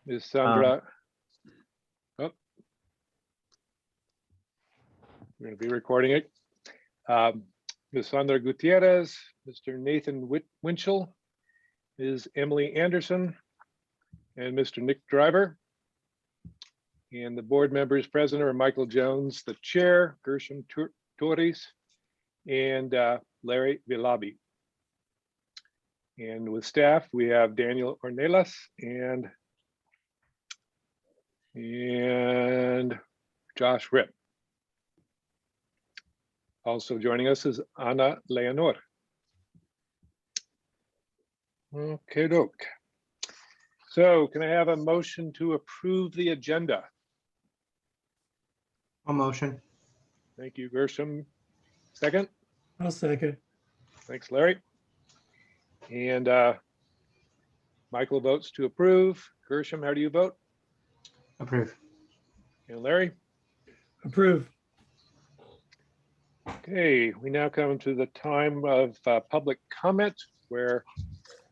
Ms. Sandra. Oh, we're going to be recording it. Ms. Sandra Gutierrez, Mr. Nathan Winchell, Ms. Emily Anderson, and Mr. Nick Driver. And the board members present are Michael Jones, the chair, Gershom Torres, and Larry Villabi. And with staff, we have Daniel Ornelas and Josh Ripp. Also joining us is Ana Leonor. Okay, doke. So can I have a motion to approve the agenda? A motion. Thank you, Gershom. Second? I'll second. Thanks, Larry. And Michael votes to approve. Gershom, how do you vote? Approve. And Larry? Approve. Okay, we now come to the time of public comment, where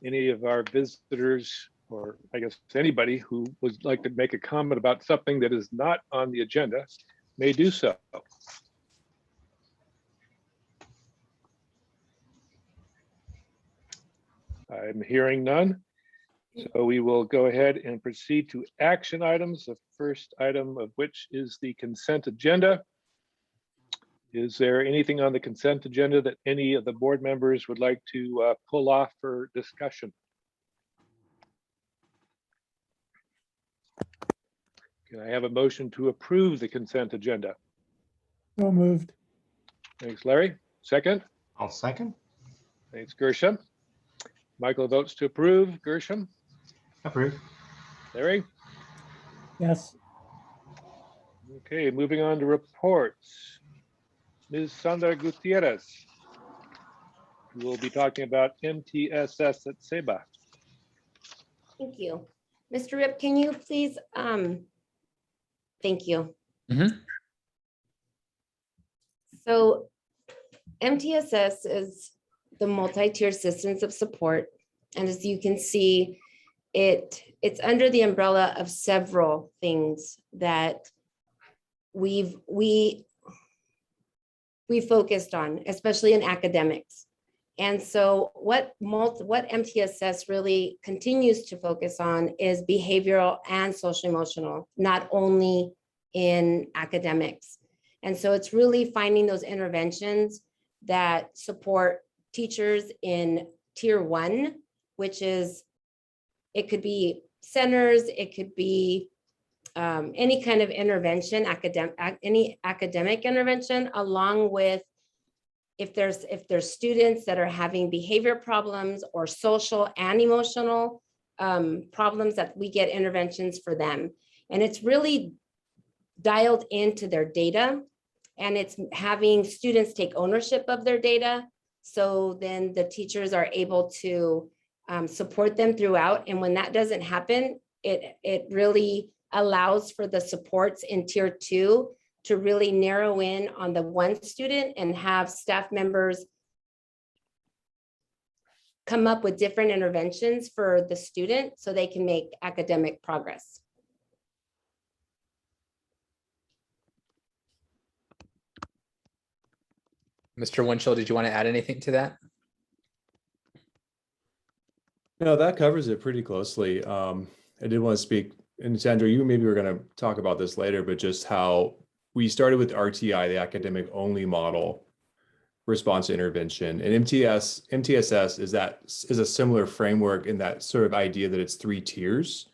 any of our visitors, or I guess anybody who would like to make a comment about something that is not on the agenda may do so. I'm hearing none. So we will go ahead and proceed to action items. The first item of which is the consent agenda. Is there anything on the consent agenda that any of the board members would like to pull off for discussion? Can I have a motion to approve the consent agenda? So moved. Thanks, Larry. Second? I'll second. Thanks, Gershom. Michael votes to approve. Gershom? Approve. Larry? Yes. Okay, moving on to reports. Ms. Sandra Gutierrez, who will be talking about MTSS at SEBA. Thank you. Mr. Rip, can you please, thank you. So MTSS is the multi-tier systems of support. And as you can see, it's under the umbrella of several things that we focused on, especially in academics. And so what MTSS really continues to focus on is behavioral and social emotional, not only in academics. And so it's really finding those interventions that support teachers in tier 1, which is, it could be centers, it could be any kind of intervention, any academic intervention, along with if there's students that are having behavior problems or social and emotional problems, that we get interventions for them. And it's really dialed into their data, and it's having students take ownership of their data. So then the teachers are able to support them throughout. And when that doesn't happen, it really allows for the supports in tier 2 to really narrow in on the one student and have staff members come up with different interventions for the student so they can make academic progress. Mr. Winchell, did you want to add anything to that? No, that covers it pretty closely. I did want to speak, and Sandra, you maybe were going to talk about this later, but just how we started with RTI, the academic only model response to intervention, and MTSS is a similar framework in that sort of idea that it's 3 tiers,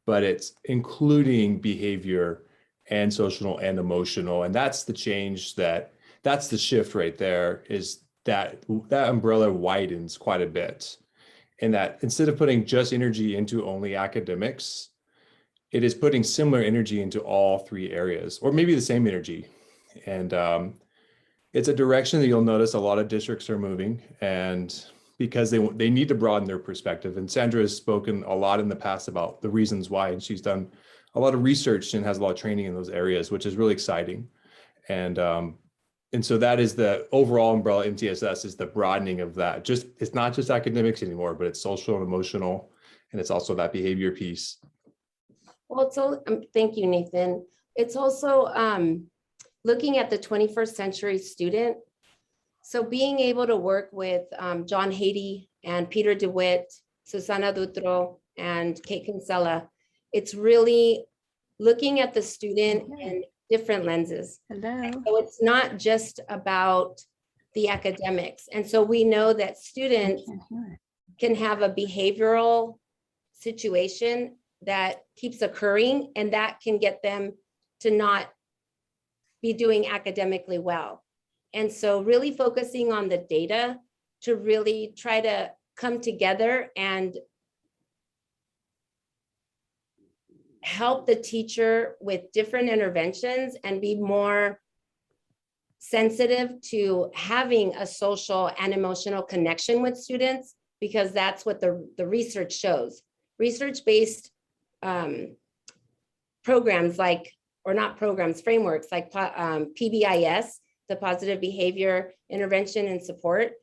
but it's including behavior and social and emotional, and that's the change that's the shift right there, is that umbrella widens quite a bit. And that instead of putting just energy into only academics, it is putting similar energy into all 3 areas, or maybe the same energy. And it's a direction that you'll notice a lot of districts are moving, and because they need to broaden their perspective. And Sandra has spoken a lot in the past about the reasons why, and she's done a lot of research and has a lot of training in those areas, which is really exciting. And so that is the overall umbrella. MTSS is the broadening of that. It's not just academics anymore, but it's social and emotional, and it's also that behavior piece. Well, thank you, Nathan. It's also looking at the 21st century student. So being able to work with John Haiti and Peter DeWitt, Susana Dutro, and Kate Kinsella, it's really looking at the student in different lenses. Hello. So it's not just about the academics. And so we know that students Can't hear it. can have a behavioral situation that keeps occurring, and that can get them to not be doing academically well. And so really focusing on the data to really try to come together and help the teacher with different interventions and be more sensitive to having a social and emotional connection with students, because that's what the research shows. Research-based programs like, or not programs, frameworks like PBIS, the Positive Behavior Intervention and Support.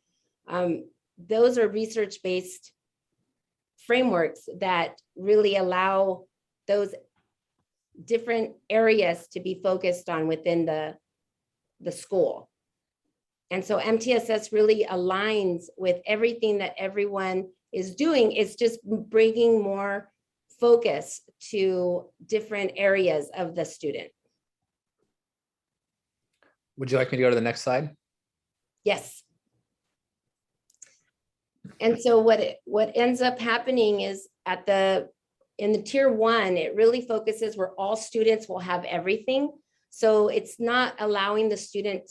Those are research-based frameworks that really allow those different areas to be focused on within the school. And so MTSS really aligns with everything that everyone is doing. It's just bringing more focus to different areas of the student. Would you like me to go to the next slide? Yes. And so what ends up happening is in the tier 1, it really focuses where all students will have everything. So it's not allowing the student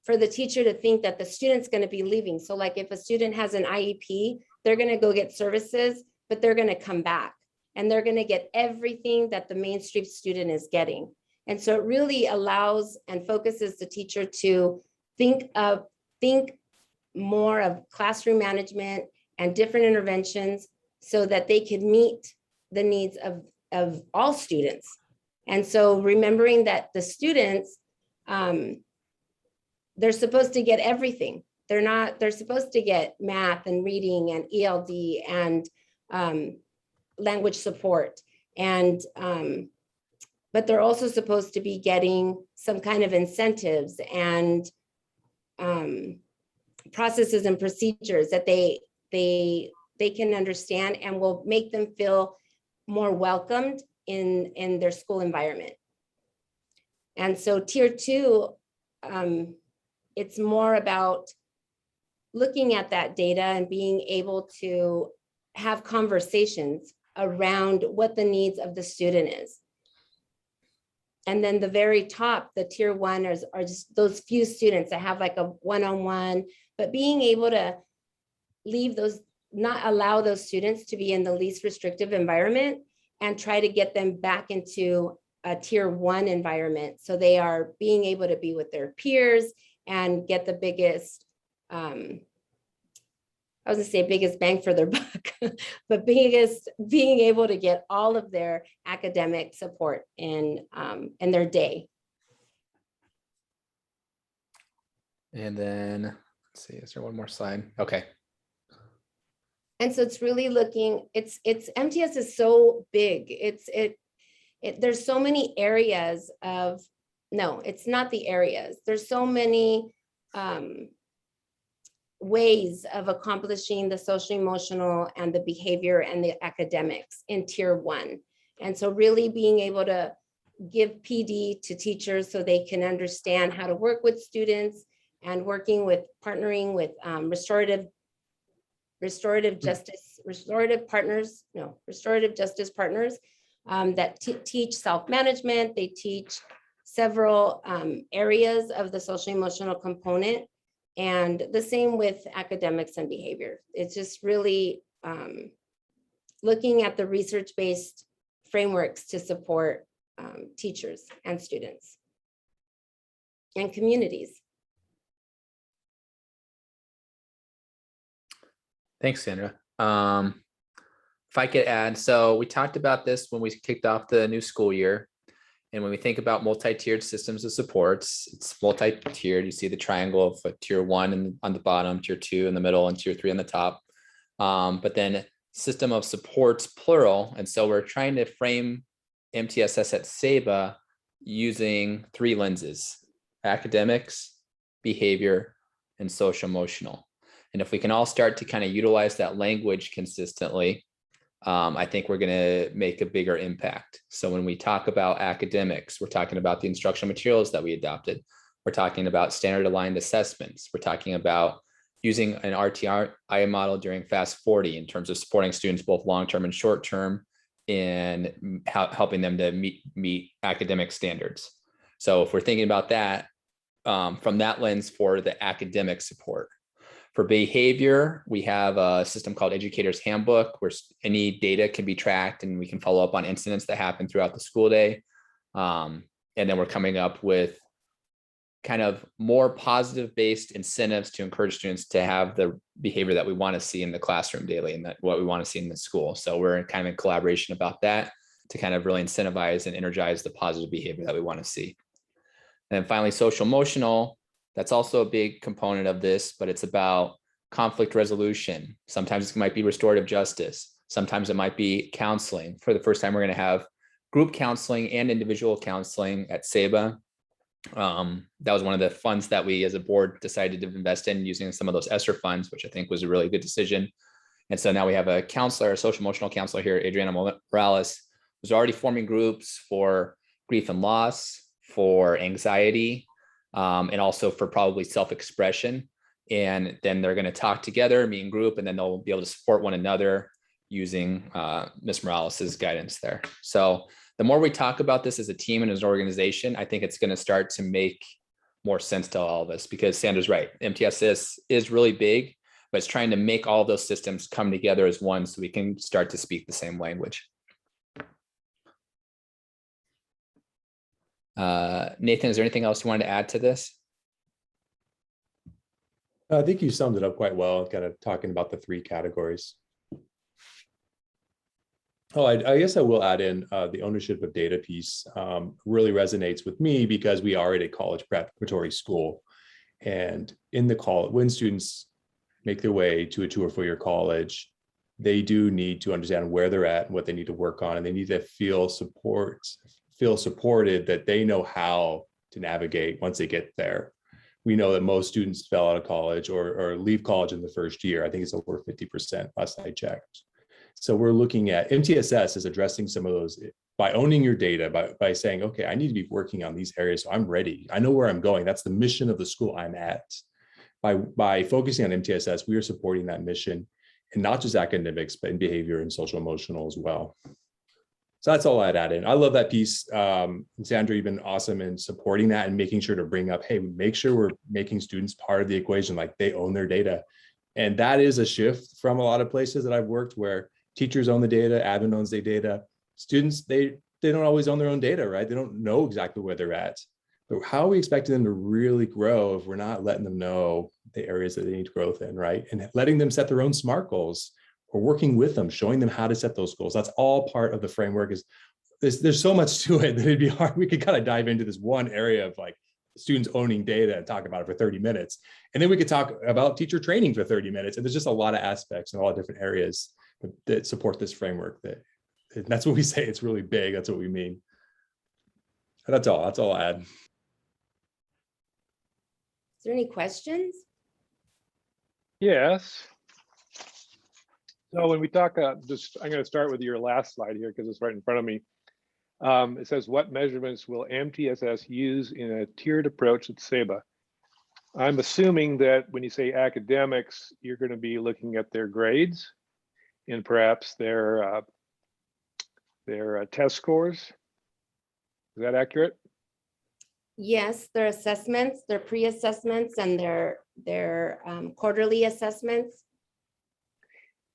for the teacher to think that the student's going to be leaving. So like if a student has an IEP, they're going to go get services, but they're going to come back and they're going to get everything that the mainstream student is getting. And so it really allows and focuses the teacher to think more of classroom management and different interventions so that they could meet the needs of all students. And so remembering that the students, they're supposed to get everything. They're supposed to get math and reading and ELD and language support. And, but they're also supposed to be getting some kind of incentives and processes and procedures that they can understand and will make them feel more welcomed in their school environment. And so tier 2, it's more about looking at that data and being able to have conversations around what the needs of the student is. And then the very top, the tier 1 are just those few students that have like a one-on-one, but being able to leave those, not allow those students to be in the least restrictive environment and try to get them back into a tier 1 environment. So they are being able to be with their peers and get the biggest, I was gonna say biggest bang for their buck, but being able to get all of their academic support in their day. And then, let's see, is there one more slide? Okay. And so it's really looking, MTS is so big. There's so many areas of, no, it's not the areas. There's so many ways of accomplishing the social emotional and the behavior and the academics in tier 1. And so really being able to give PD to teachers so they can understand how to work with students and partnering with restorative justice partners that teach self-management. They teach several areas of the social emotional component, and the same with academics and behavior. It's just really looking at the research-based frameworks to support teachers and students and communities. Thanks, Sandra. If I could add, so we talked about this when we kicked off the new school year. And when we think about multi-tiered systems of supports, it's multi-tiered. You see the triangle of tier 1 and on the bottom, tier 2 in the middle, and tier 3 on the top. But then system of supports plural. And so we're trying to frame MTSS at SEBA using 3 lenses: academics, behavior, and social emotional. And if we can all start to kind of utilize that language consistently, I think we're going to make a bigger impact. So when we talk about academics, we're talking about the instructional materials that we adopted. We're talking about standard aligned assessments. We're talking about using an RTI model during Fast 40 in terms of supporting students both long-term and short-term in helping them to meet academic standards. So if we're thinking about that from that lens for the academic support. For behavior, we have a system called Educator's Handbook, where any data can be tracked and we can follow up on incidents that happen throughout the school day. And then we're coming up with kind of more positive based incentives to encourage students to have the behavior that we want to see in the classroom daily and that what we want to see in the school. So we're kind of in collaboration about that to kind of really incentivize and energize the positive behavior that we want to see. And then finally, social emotional, that's also a big component of this, but it's about conflict resolution. Sometimes it might be restorative justice. Sometimes it might be counseling. For the first time, we're going to have group counseling and individual counseling at SEBA. That was one of the funds that we as a board decided to invest in using some of those ESSER funds, which I think was a really good decision. And so now we have a counselor, a social emotional counselor here, Adriana Morales, who's already forming groups for grief and loss, for anxiety, and also for probably self-expression. And then they're going to talk together, meet in group, and then they'll be able to support one another using Ms. Morales's guidance there. So the more we talk about this as a team and as an organization, I think it's going to start to make more sense to all of us, because Sandra's right. MTSS is really big, but it's trying to make all those systems come together as one so we can start to speak the same language. Nathan, is there anything else you wanted to add to this? I think you summed it up quite well, kind of talking about the 3 categories. Oh, I guess I will add in the ownership of data piece really resonates with me because we are at a college preparatory school. And in the college, when students make their way to a 2 or 4 year college, they do need to understand where they're at and what they need to work on. And they need to feel supported that they know how to navigate once they get there. We know that most students fell out of college or leave college in the first year. I think it's over 50% last I checked. So we're looking at MTSS is addressing some of those by owning your data, by saying, okay, I need to be working on these areas. So I'm ready. I know where I'm going. That's the mission of the school I'm at. By focusing on MTSS, we are supporting that mission, and not just academics, but in behavior and social emotional as well. So that's all I'd add in. I love that piece. Sandra, you've been awesome in supporting that and making sure to bring up, hey, make sure we're making students part of the equation, like they own their data. And that is a shift from a lot of places that I've worked where teachers own the data, admin owns their data. Students, they don't always own their own data, right? They don't know exactly where they're at. But how are we expecting them to really grow if we're not letting them know the areas that they need growth in, right? And letting them set their own SMART goals, or working with them, showing them how to set those goals. That's all part of the framework. There's so much to it that it'd be hard. We could kind of dive into this one area of like students owning data and talk about it for 30 minutes. And then we could talk about teacher training for 30 minutes. And there's just a lot of aspects and a lot of different areas that support this framework. That's what we say. It's really big. That's what we mean. And that's all I'll add. Is there any questions? Yes. So when we talk, I'm going to start with your last slide here because it's right in front of me. It says, what measurements will MTSS use in a tiered approach at SEBA? I'm assuming that when you say academics, you're going to be looking at their grades and perhaps their test scores. Is that accurate? Yes, their assessments, their pre-assessments, and their quarterly assessments.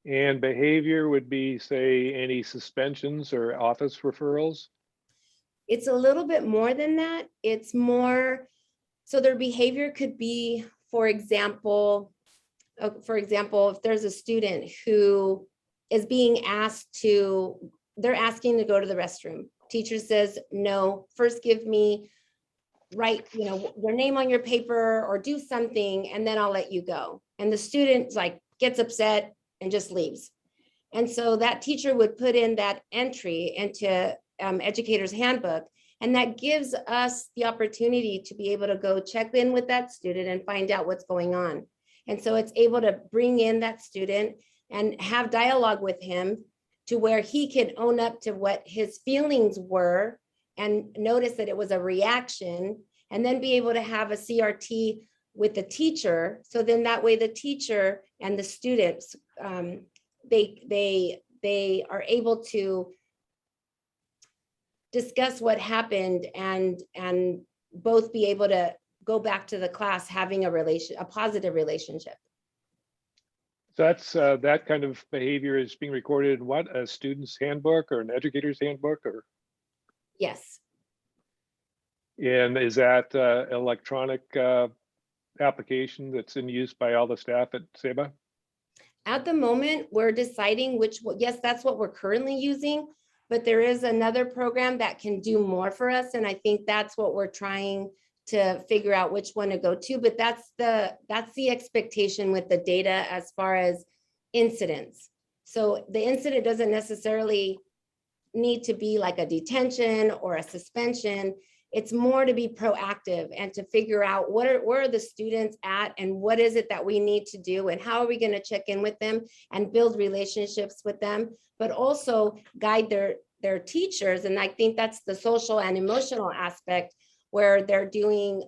And behavior would be, say, any suspensions or office referrals? It's a little bit more than that. It's more, so their behavior could be, for example, if there's a student who is being asked to, they're asking to go to the restroom. Teacher says, no, first give me, write, their name on your paper or do something, and then I'll let you go. And the student like gets upset and just leaves. And so that teacher would put in that entry into Educator's Handbook. And that gives us the opportunity to be able to go check in with that student and find out what's going on. And so it's able to bring in that student and have dialogue with him to where he can own up to what his feelings were and notice that it was a reaction, and then be able to have a CRT with the teacher. So then that way the teacher and the students, they are able to discuss what happened and both be able to go back to the class having a positive relationship. So that's that kind of behavior is being recorded in what, a student's handbook or an educator's handbook, or, Yes, and is that electronic application that's in use by all the staff at Seba? at the moment, we're deciding yes, that's what we're currently using, but there is another program that can do more for us. And I think that's what we're trying to figure out which one to go to, but that's the expectation with the data as far as incidents. So the incident doesn't necessarily need to be like a detention or a suspension. It's more to be proactive and to figure out where are the students at and what is it that we need to do and how are we going to check in with them and build relationships with them, but also guide their teachers. And I think that's the social and emotional aspect, where they're doing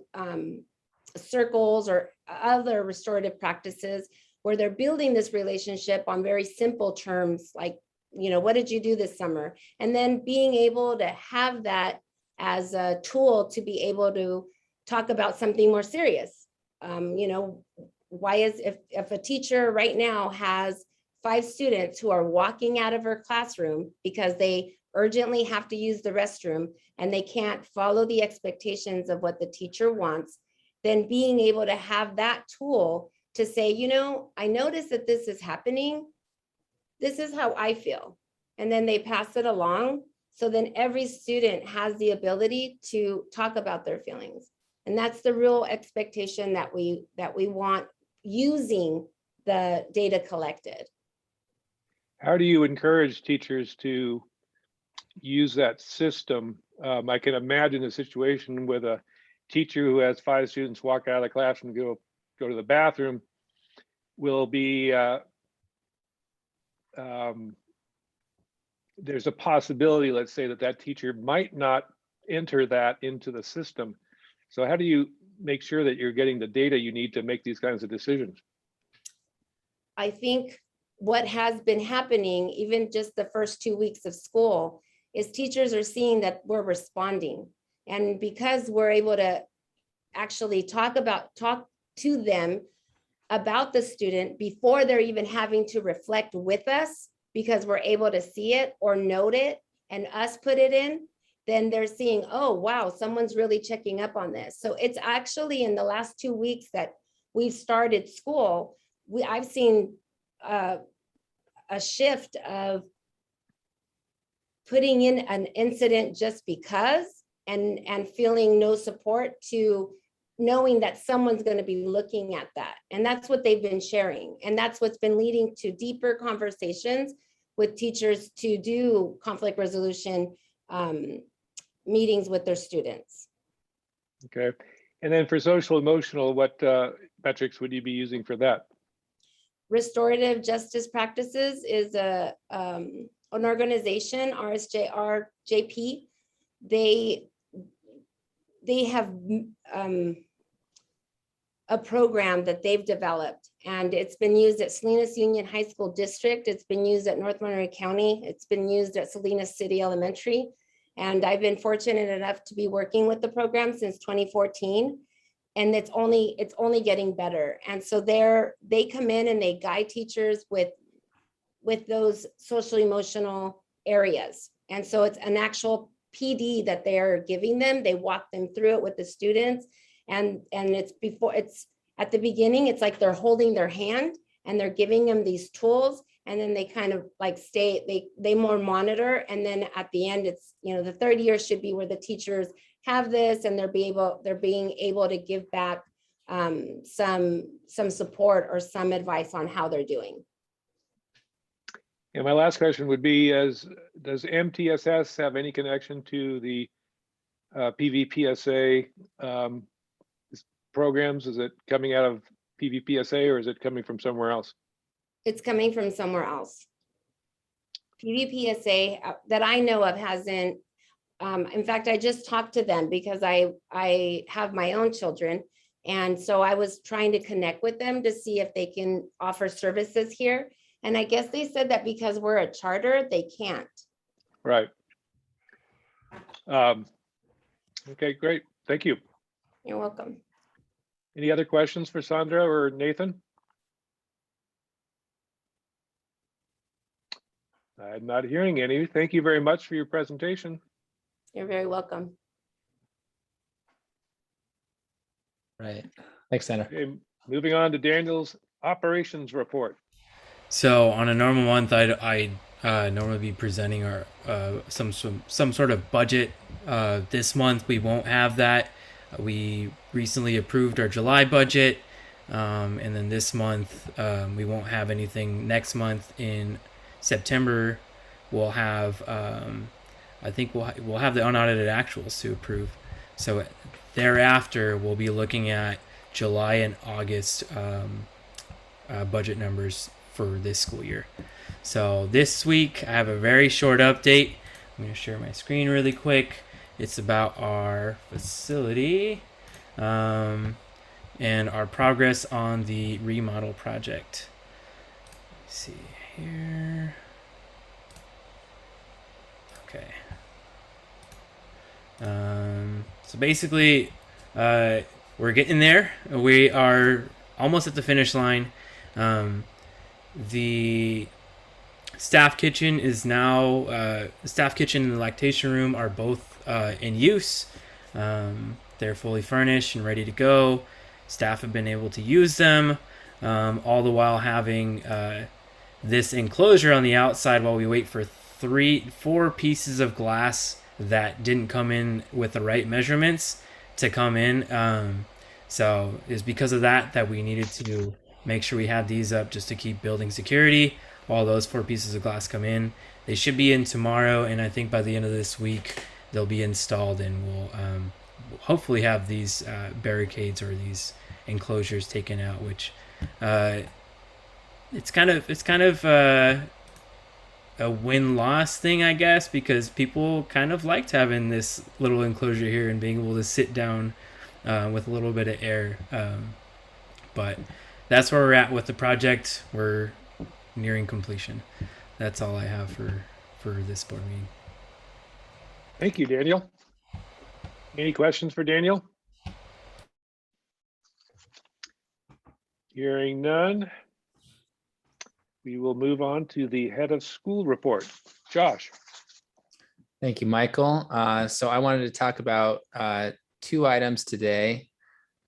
circles or other restorative practices where they're building this relationship on very simple terms, like, what did you do this summer? And then being able to have that as a tool to be able to talk about something more serious. Why is, if a teacher right now has 5 students who are walking out of her classroom because they urgently have to use the restroom and they can't follow the expectations of what the teacher wants, then being able to have that tool to say, I notice that this is happening. This is how I feel. And then they pass it along. So then every student has the ability to talk about their feelings. And that's the real expectation that we want using the data collected. How do you encourage teachers to use that system? I can imagine a situation with a teacher who has 5 students walk out of the classroom, go to the bathroom, will be there's a possibility, let's say, that teacher might not enter that into the system. So how do you make sure that you're getting the data you need to make these kinds of decisions? I think what has been happening, even just the first 2 weeks of school, is teachers are seeing that we're responding. And because we're able to actually talk to them about the student before they're even having to reflect with us, because we're able to see it or note it and us put it in, then they're seeing, oh, wow, someone's really checking up on this. So it's actually in the last 2 weeks that we've started school, I've seen a shift of putting in an incident just because and feeling no support to knowing that someone's going to be looking at that. And that's what they've been sharing. And that's what's been leading to deeper conversations with teachers to do conflict resolution meetings with their students. Okay. And then for social emotional, what metrics would you be using for that? Restorative justice practices is an organization, RSJP. They have a program that they've developed, and it's been used at Salinas Union High School District. It's been used at North Monterey County. It's been used at Salinas City Elementary. And I've been fortunate enough to be working with the program since 2014. And it's only getting better. And so they come in and they guide teachers with those social emotional areas. And so it's an actual PD that they're giving them. They walk them through it with the students. And it's at the beginning, it's like they're holding their hand and they're giving them these tools. And then they kind of like they more monitor. And then at the end, it's, the third year should be where the teachers have this and they're being able to give back some support or some advice on how they're doing. And my last question would be, does MTSS have any connection to the PVPSA programs? Is it coming out of PVPSA or is it coming from somewhere else? It's coming from somewhere else. PVPSA that I know of hasn't, in fact, I just talked to them because I have my own children. And so I was trying to connect with them to see if they can offer services here. And I guess they said that because we're a charter, they can't. Right. Okay, great. Thank you. You're welcome. Any other questions for Sandra or Nathan? I'm not hearing any. Thank you very much for your presentation. You're very welcome. Right. Thanks, Sandra. Okay, moving on to Daniel's operations report. So on a normal month, I'd normally be presenting our some sort of budget. This month we won't have that. We recently approved our July budget, and then this month we won't have anything. Next month in September, we'll have I think we'll have the unaudited actuals to approve. So thereafter, we'll be looking at July and August budget numbers for this school year. So this week I have a very short update. I'm going to share my screen really quick. It's about our facility and our progress on the remodel project. Let's see here. Okay. So basically, we're getting there. We are almost at the finish line. The staff kitchen is now, the staff kitchen and the lactation room are both in use. They're fully furnished and ready to go. Staff have been able to use them, all the while having this enclosure on the outside while we wait for 4 pieces of glass that didn't come in with the right measurements to come in. So it's because of that we needed to make sure we had these up just to keep building security while those 4 pieces of glass come in. They should be in tomorrow, and I think by the end of this week they'll be installed, and we'll hopefully have these barricades or these enclosures taken out, which it's kind of a win-loss thing, I guess, because people kind of liked having this little enclosure here and being able to sit down with a little bit of air. But that's where we're at with the project. We're nearing completion. That's all I have for this board meeting. Thank you, Daniel. Any questions for Daniel? Hearing none. We will move on to the head of school report. Josh. Thank you, Michael. So I wanted to talk about 2 items today.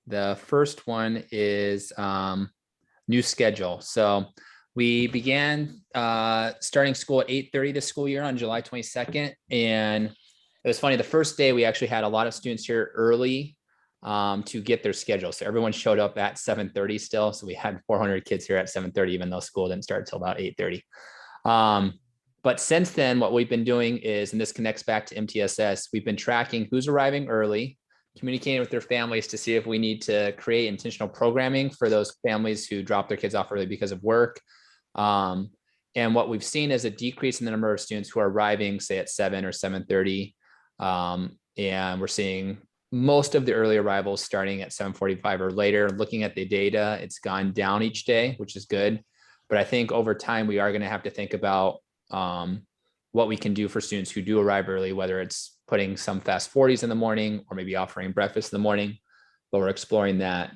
The first one is new schedule. So we began starting school at 8:30 this school year on July 22nd. And it was funny, the first day we actually had a lot of students here early to get their schedule. So everyone showed up at 7:30 still. So we had 400 kids here at 7:30, even though school didn't start until about 8:30. But since then, what we've been doing is, and this connects back to MTSS, we've been tracking who's arriving early, communicating with their families to see if we need to create intentional programming for those families who drop their kids off early because of work. And what we've seen is a decrease in the number of students who are arriving, say at 7 or 7:30. And we're seeing most of the early arrivals starting at 7:45 or later. Looking at the data, it's gone down each day, which is good. But I think over time, we are going to have to think about what we can do for students who do arrive early, whether it's putting some fast 40s in the morning or maybe offering breakfast in the morning, but we're exploring that.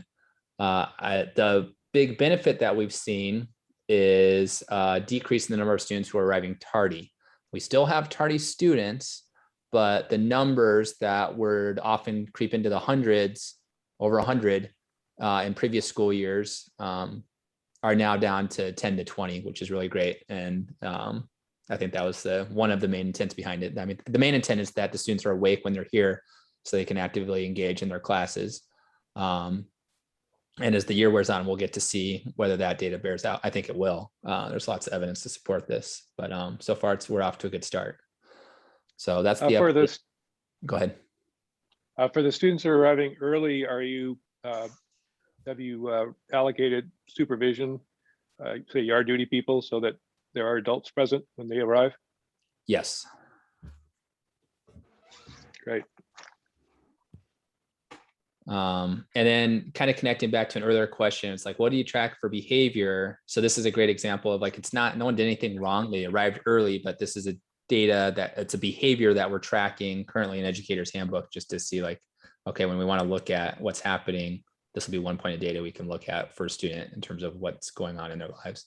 The big benefit that we've seen is decrease in the number of students who are arriving tardy. We still have tardy students, but the numbers that would often creep into the hundreds, over 100 in previous school years, are now down to 10 to 20, which is really great. And I think that was one of the main intents behind it. I mean, the main intent is that the students are awake when they're here so they can actively engage in their classes. And as the year wears on, we'll get to see whether that data bears out. I think it will. There's lots of evidence to support this, but so far we're off to a good start. So that's the For update. this, Go ahead. for the students who are arriving early, have you allocated supervision, say yard duty people, so that there are adults present when they arrive? Yes. Great. And then kind of connecting back to an earlier question, it's like, what do you track for behavior? So this is a great example of like, it's not, no one did anything wrong. They arrived early, but this is a data that it's a behavior that we're tracking currently in Educator's Handbook, just to see like, okay, when we want to look at what's happening, this will be one point of data we can look at for a student in terms of what's going on in their lives.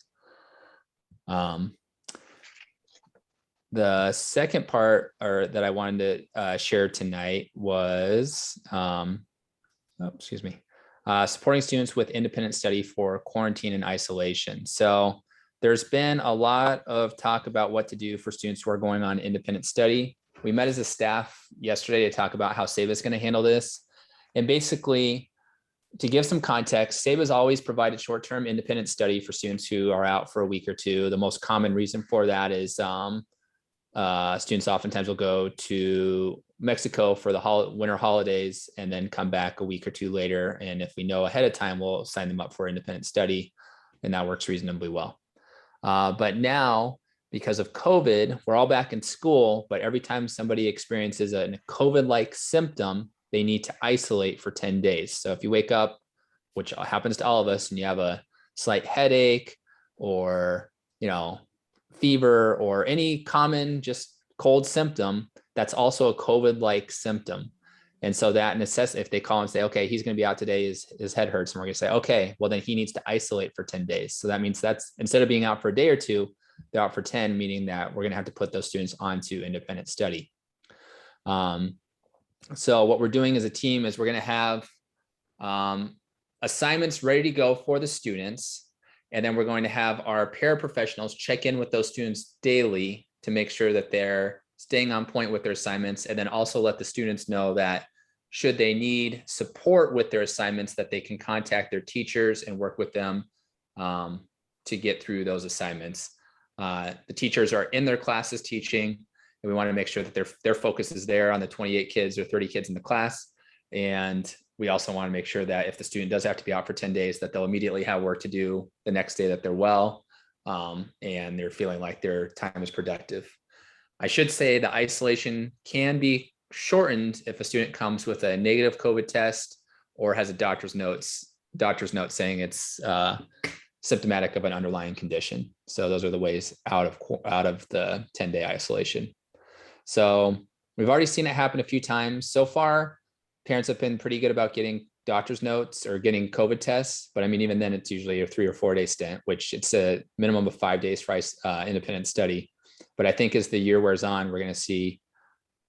The second part that I wanted to share tonight was, supporting students with independent study for quarantine and isolation. So there's been a lot of talk about what to do for students who are going on independent study. We met as a staff yesterday to talk about how SABA is going to handle this. And basically, to give some context, SABA has always provided short-term independent study for students who are out for a week or two. The most common reason for that is students oftentimes will go to Mexico for the winter holidays and then come back a week or two later. And if we know ahead of time, we'll sign them up for independent study, and that works reasonably well. But now, because of COVID, we're all back in school, but every time somebody experiences a COVID-like symptom, they need to isolate for 10 days. So if you wake up, which happens to all of us, and you have a slight headache or, fever or any common just cold symptom, that's also a COVID-like symptom. And so that necessitates, if they call and say, okay, he's going to be out today, his head hurts, and we're going to say, okay, well then he needs to isolate for 10 days. So that means that's, instead of being out for a day or two, they're out for 10, meaning that we're going to have to put those students onto independent study. So what we're doing as a team is we're going to have assignments ready to go for the students. And then we're going to have our paraprofessionals check in with those students daily to make sure that they're staying on point with their assignments. And then also let the students know that should they need support with their assignments, that they can contact their teachers and work with them to get through those assignments. The teachers are in their classes teaching, and we want to make sure that their focus is there on the 28 kids or 30 kids in the class. And we also want to make sure that if the student does have to be out for 10 days, that they'll immediately have work to do the next day that they're well, and they're feeling like their time is productive. I should say the isolation can be shortened if a student comes with a negative COVID test or has a doctor's note saying it's symptomatic of an underlying condition. So those are the ways out of the 10-day isolation. So we've already seen it happen a few times so far. Parents have been pretty good about getting doctor's notes or getting COVID tests, but I mean, even then it's usually a 3 or 4 day stint, which it's a minimum of 5 days for independent study. But I think as the year wears on, we're going to see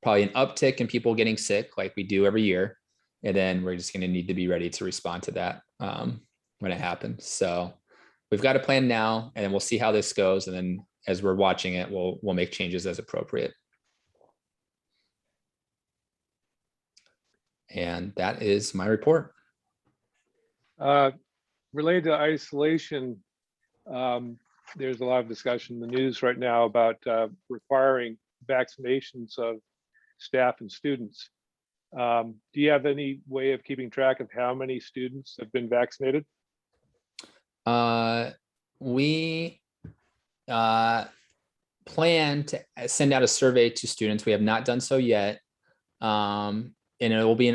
probably an uptick in people getting sick like we do every year. And then we're just going to need to be ready to respond to that when it happens. So we've got a plan now, and then we'll see how this goes. And then as we're watching it, we'll make changes as appropriate. And that is my report. Related to isolation, there's a lot of discussion in the news right now about requiring vaccinations of staff and students. Do you have any way of keeping track of how many students have been vaccinated? We plan to send out a survey to students. We have not done so yet. And it will be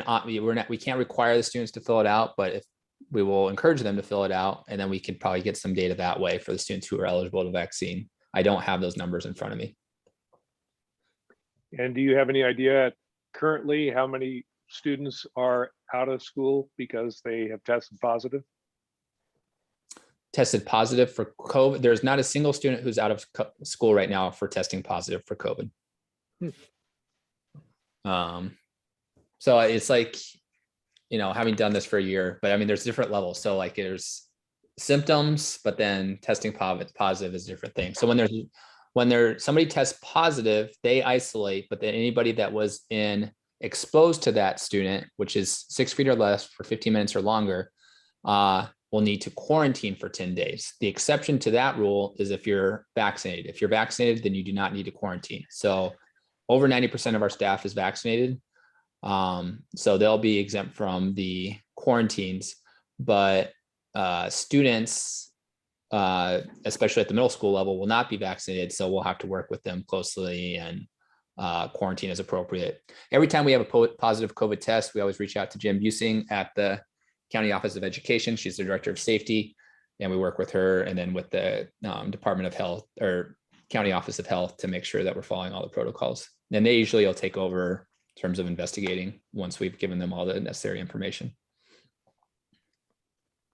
we can't require the students to fill it out, but if we will encourage them to fill it out, and then we can probably get some data that way for the students who are eligible to vaccine. I don't have those numbers in front of me. And do you have any idea currently how many students are out of school because they have tested positive? Tested positive for COVID. There's not a single student who's out of school right now for testing positive for COVID. So it's like, having done this for a year, but I mean, there's different levels. So like there's symptoms, but then testing positive is a different thing. So when somebody tests positive, they isolate, but then anybody that was exposed to that student, which is 6 feet or less for 15 minutes or longer, will need to quarantine for 10 days. The exception to that rule is if you're vaccinated. If you're vaccinated, then you do not need to quarantine. So over 90% of our staff is vaccinated. So they'll be exempt from the quarantines, but students, especially at the middle school level, will not be vaccinated. So we'll have to work with them closely and quarantine as appropriate. Every time we have a positive COVID test, we always reach out to Jim Busing at the County Office of Education. She's the Director of Safety, and we work with her and then with the Department of Health or County Office of Health to make sure that we're following all the protocols. And they usually will take over in terms of investigating once we've given them all the necessary information.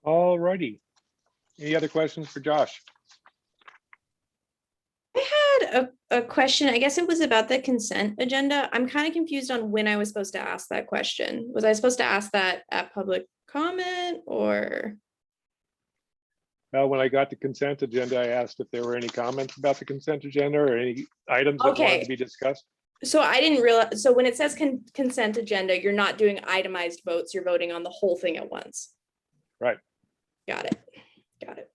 All righty. Any other questions for Josh? I had a question. I guess it was about the consent agenda. I'm kind of confused on when I was supposed to ask that question. Was I supposed to ask that at public comment or? Well, when I got the consent agenda, I asked if there were any comments about the consent agenda or any items that wanted Okay. to be discussed. So I didn't realize, so when it says consent agenda, you're not doing itemized votes, you're voting on the whole thing at once. Right. Got it. Got it.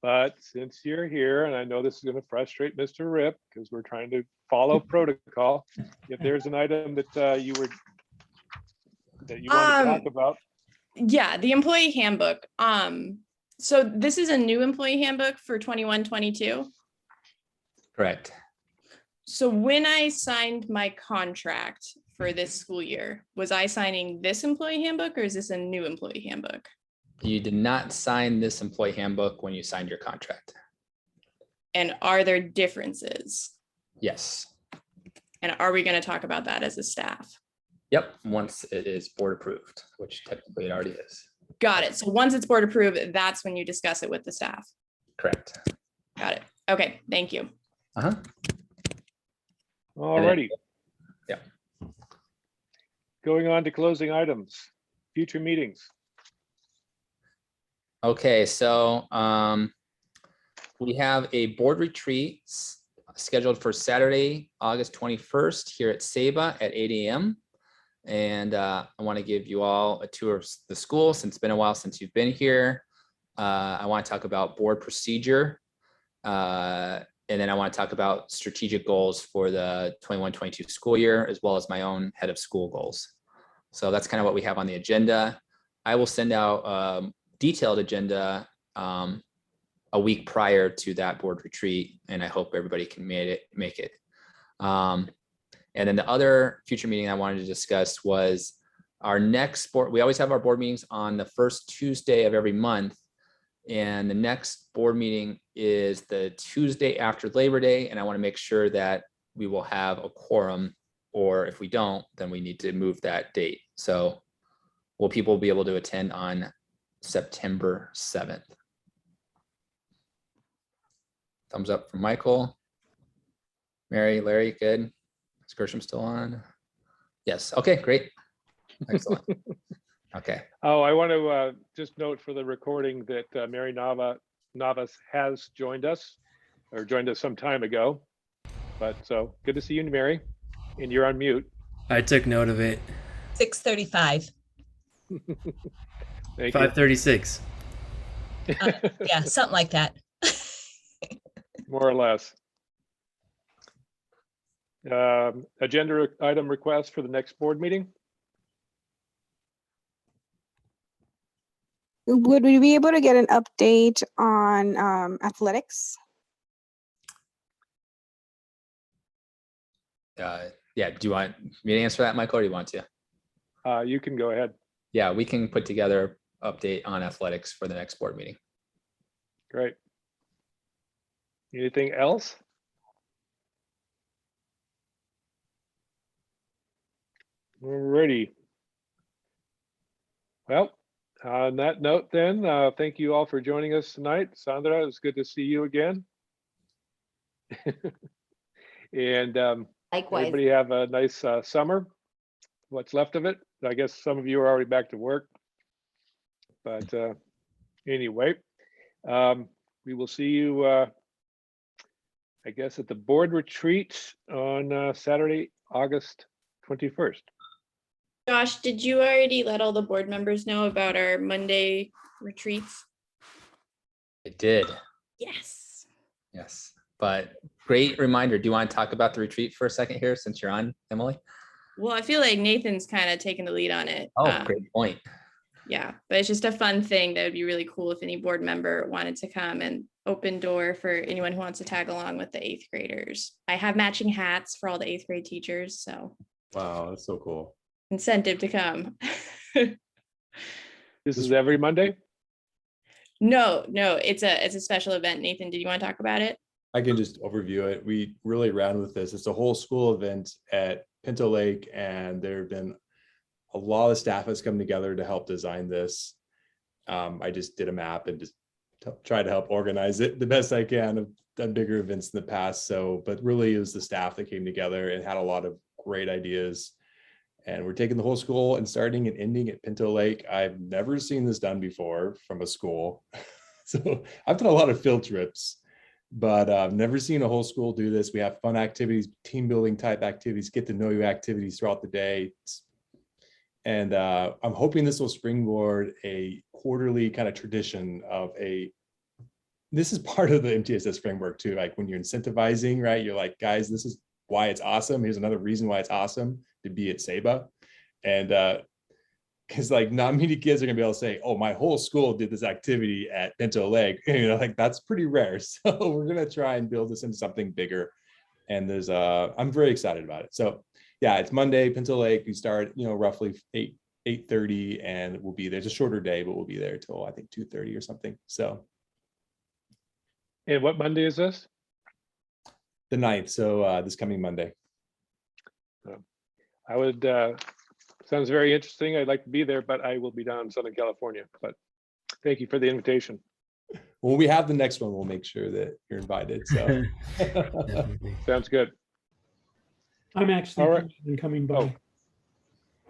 But since you're here, and I know this is going to frustrate Mr. Rip because we're trying to follow protocol, if there's an item that you want to talk about, Yeah, the employee handbook. So this is a new employee handbook for 21-22. Correct. So when I signed my contract for this school year, was I signing this employee handbook or is this a new employee handbook? You did not sign this employee handbook when you signed your contract. And are there differences? Yes. And are we going to talk about that as a staff? Yep. Once it is board approved, which technically it already is. Got it. So once it's board approved, that's when you discuss it with the staff. Correct. Got it. Okay, thank you. Uh-huh. all righty. Yeah. Going on to closing items, future meetings. Okay, so we have a board retreat scheduled for Saturday, August 21st here at Saba at 8 a.m. And I want to give you all a tour of the school since it's been a while since you've been here. I want to talk about board procedure. And then I want to talk about strategic goals for the 21-22 school year, as well as my own head of school goals. So that's kind of what we have on the agenda. I will send out detailed agenda a week prior to that board retreat, and I hope everybody can make it. And then the other future meeting I wanted to discuss was our next board. We always have our board meetings on the first Tuesday of every month, and the next board meeting is the Tuesday after Labor Day, and I want to make sure that we will have a quorum, or if we don't, then we need to move that date. So will people be able to attend on September 7th? Thumbs up from Michael. Mary, Larry, good. Is Gershom still on? Yes. Okay, great. Excellent. Okay. Oh, I want to just note for the recording that Mary Navas has joined us, or joined us some time ago. But so good to see you, Mary, and you're on mute. I took note of it. 6:35. Thank 5:36. Yeah, something like that. you. More or less. Agenda item request for the next board meeting. Would we be able to get an update on athletics? Yeah, do you want me to answer that, Michael, or do you want to? You can go ahead. Yeah, we can put together an update on athletics for the next board meeting. Great. Anything else? Alrighty. Well, on that note then, thank you all for joining us tonight. Sandra, it was good to see you again. And Likewise. everybody have a nice summer, what's left of it. I guess some of you are already back to work. But anyway, we will see you, I guess, at the board retreat on Saturday, August 21st. Josh, did you already let all the board members know about our Monday retreats? I did. Yes. Yes. But great reminder. Do you want to talk about the retreat for a second here since you're on, Emily? Well, I feel like Nathan's kind of taking the lead on it. Oh, great point. Yeah, but it's just a fun thing that would be really cool if any board member wanted to come, and open door for anyone who wants to tag along with the 8th graders. I have matching hats for all the 8th grade teachers, so Wow, that's so cool. incentive to come. This is every Monday? No, it's a special event. Nathan, did you want to talk about it? I can just overview it. We really ran with this. It's a whole school event at Pinto Lake, and there have been a lot of staff has come together to help design this. I just did a map and just tried to help organize it the best I can. I've done bigger events in the past, but really it was the staff that came together and had a lot of great ideas. And we're taking the whole school and starting and ending at Pinto Lake. I've never seen this done before from a school. So I've done a lot of field trips, but I've never seen a whole school do this. We have fun activities, team building type activities, get to know you activities throughout the day. And I'm hoping this will springboard a quarterly kind of tradition of this is part of the MTSS framework too. Like when you're incentivizing, right? You're like, guys, this is why it's awesome. Here's another reason why it's awesome to be at SABA. And because like not many kids are gonna be able to say, oh, my whole school did this activity at Pinto Lake. Like that's pretty rare. So we're gonna try and build this into something bigger. And I'm very excited about it. So yeah, it's Monday, Pinto Lake. We start, roughly 8:30, and we'll be there. It's a shorter day, but we'll be there till I think 2:30 or something. So And what Monday is this? the 9th. So this coming Monday. I would, sounds very interesting. I'd like to be there, but I will be down in Southern California. But thank you for the invitation. When we have the next one, we'll make sure that you're invited. So Definitely. Sounds good. I'm All actually right. coming by. Oh.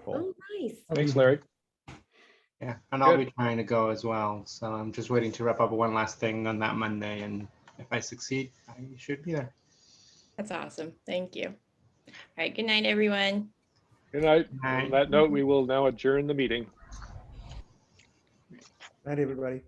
Oh, nice. Thanks, Larry. Yeah, and I'll Good. be trying to go as well. So I'm just waiting to wrap up one last thing on that Monday. And if I succeed, I should be there. That's awesome. Thank you. All right, good night, everyone. Good night. Good night. On that note, we will now adjourn the meeting. Night, everybody.